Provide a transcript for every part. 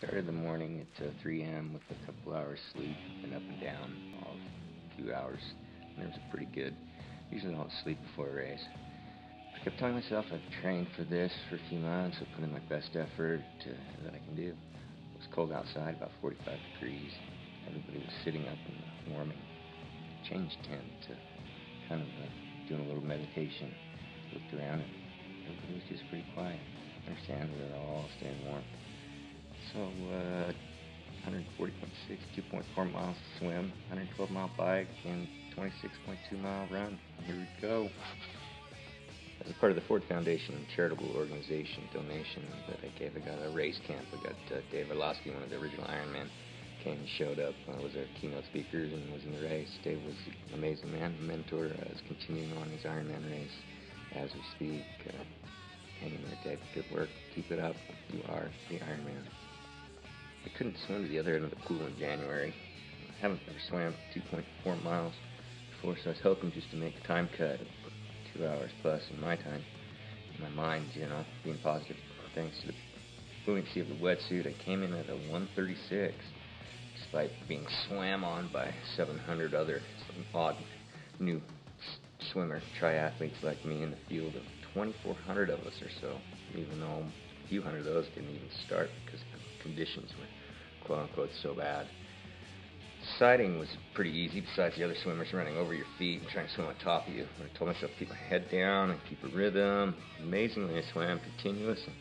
Started the morning at 3 a.m. with a couple hours sleep and up and down all of 2 hours. And it was pretty good. Usually I don't sleep before a race. I kept telling myself I've trained for this for a few months. I put in my best effort that I can do. It was cold outside, about 45 degrees. Everybody was sitting up in the warming change tent to kind of doing a little meditation. Looked around and everybody was just pretty quiet. I understand they're all staying warm. So, 140.6, 2.4 miles swim, 112-mile bike, and 26.2-mile run. Here we go. As a part of the Ford Foundation charitable organization donation that I gave, I got a race camp. I got Dave Orlowski, one of the original IronMan, came and showed up. Was our keynote speaker and was in the race. Dave was an amazing man, a mentor. Is continuing on his Ironman race as we speak. Hanging there, Dave. Good work. Keep it up. You are the Ironman. I couldn't swim to the other end of the pool in January. I haven't ever swam 2.4 miles before, so I was hoping just to make a time cut of 2 hours plus in my time. In my mind, being positive. Thanks to the buoyancy of the wetsuit, I came in at a 136, despite being swam on by 700 other odd new swimmer triathletes like me in the field of 2,400 of us or so, even though a few hundred of those didn't even start because the conditions were quote-unquote so bad. Sighting was pretty easy, besides the other swimmers running over your feet and trying to swim on top of you. But I told myself to keep my head down and keep a rhythm. Amazingly, I swam continuous and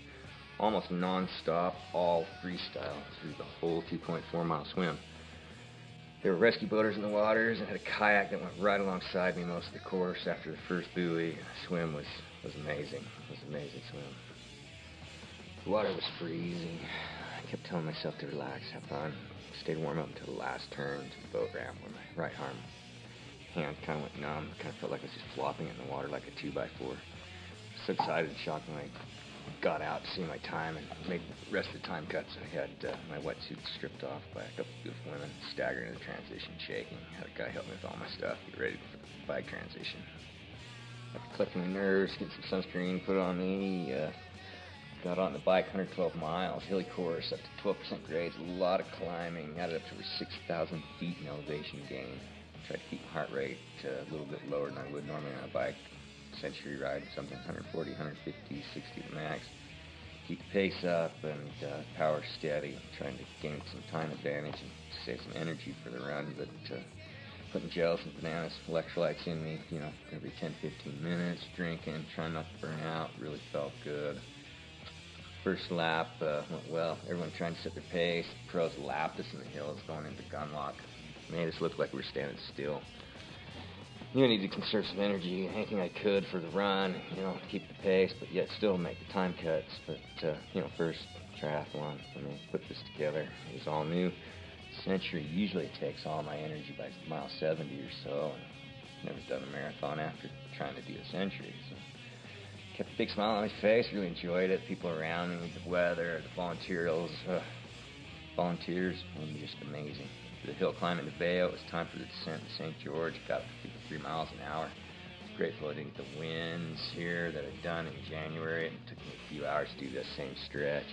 almost non-stop, all freestyle through the whole 2.4-mile swim. There were rescue boaters in the waters and had a kayak that went right alongside me most of the course. After the first buoy, the swim was amazing. It was an amazing swim. The water was freezing. I kept telling myself to relax, have fun. Stayed warm up until the last turn to the boat ramp where my right arm hand kind of went numb. Kind of felt like I was just flopping in the water like a 2x4. So excited and shocked when I got out to see my time and made the rest of the time cuts. I had my wetsuit stripped off by a couple of beautiful women, staggered in the transition, shaking. Had a guy help me with all my stuff, get ready for the bike transition. After collecting my nerves, getting some sunscreen put on me, got on the bike, 112 miles, hilly course, up to 12% grades, a lot of climbing, added up to over 6,000 feet in elevation gain. Tried to keep my heart rate a little bit lower than I would normally on a bike. Century ride, something 140, 150, 60 to max. Keep the pace up and power steady, trying to gain some time advantage and save some energy for the run, but putting gels and bananas, electrolytes in me, every 10, 15 minutes, drinking, trying not to burn out, really felt good. First lap went well. Everyone trying to set their pace. The pros lapped us in the hills going into gunlock. Made us look like we were standing still. Knew I needed to conserve some energy, anything I could for the run, keep the pace, but yet still make the time cuts. But, first triathlon, put this together. It was all new. Century usually takes all my energy by mile 70 or so. Never done a marathon after trying to do a century, so kept a big smile on my face, really enjoyed it. People around me, the weather, the volunteers were just amazing. The hill climbing to Bayo, it was time for the descent to St. George. Got up to 3 miles an hour. I was grateful I didn't get the winds here that I'd done in January. It took me a few hours to do that same stretch.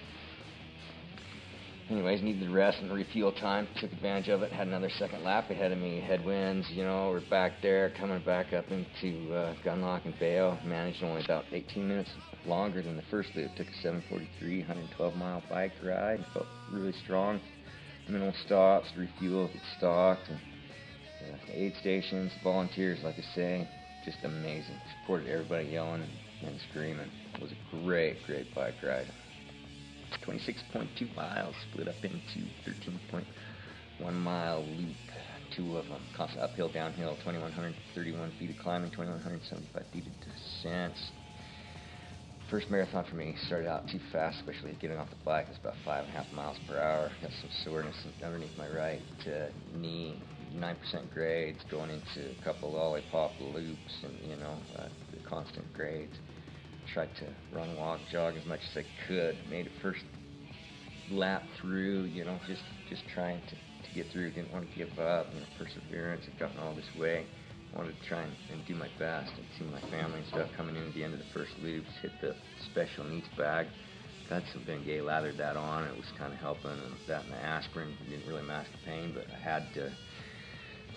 Anyways, needed the rest and refuel time. Took advantage of it. Had another second lap ahead of me. Headwinds, we're back there, coming back up into Gunlock and Bayo. Managed only about 18 minutes longer than the first loop. Took a 7:43, 112-mile bike ride. Felt really strong. Minimal stops, refuel, get stocked, and aid stations, volunteers, like I say, just amazing. Supported everybody yelling and screaming. It was a great, great bike ride. 26.2 miles, split up into 13.1 mile loop, 2 of them. Constant uphill, downhill, 2,131 feet of climbing, 2,175 feet of descents. First marathon for me started out too fast, especially getting off the bike. It was about 5.5 miles per hour. Got some soreness underneath my right knee. 9% grades, going into a couple lollipop loops, and the constant grades. Tried to run, walk, jog as much as I could. Made it first lap through, just trying to get through. Didn't want to give up. Perseverance had gotten all this way. Wanted to try and do my best and see my family and stuff coming in at the end of the first loops. Hit the special needs bag. got some Bengay, lathered that on. It was kind of helping, and that and the aspirin didn't really mask the pain, but I had to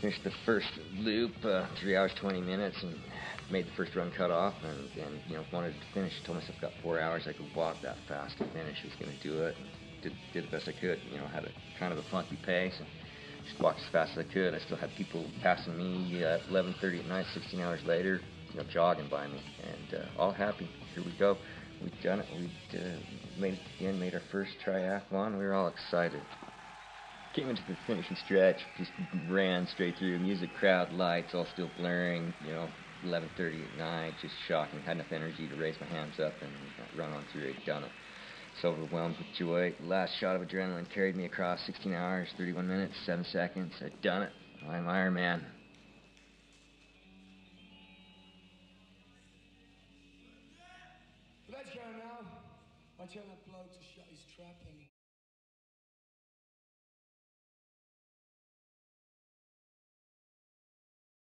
finish the first loop, 3 hours, 20 minutes, and made the first run cut off, and you know, wanted to finish. Told myself I got 4 hours, I could walk that fast to finish. I was going to do it, and did the best I could. You know, had a kind of a funky pace, and just walked as fast as I could. I still had people passing me at 11:30 at night, 16 hours later, you know, jogging by me, and all happy. Here we go. We'd done it. We'd made it to the end, made our first triathlon. We were all excited. Came into the finishing stretch, just ran straight through. Music, crowd, lights, all still blaring. You know, 11:30 at night, just shocking. Had enough energy to raise my hands up and run on through it. Done it. So overwhelmed with joy. Last shot of adrenaline carried me across 16 hours, 31 minutes, 7 seconds. I'd done it. I'm Ironman. Let's go now. Watch out.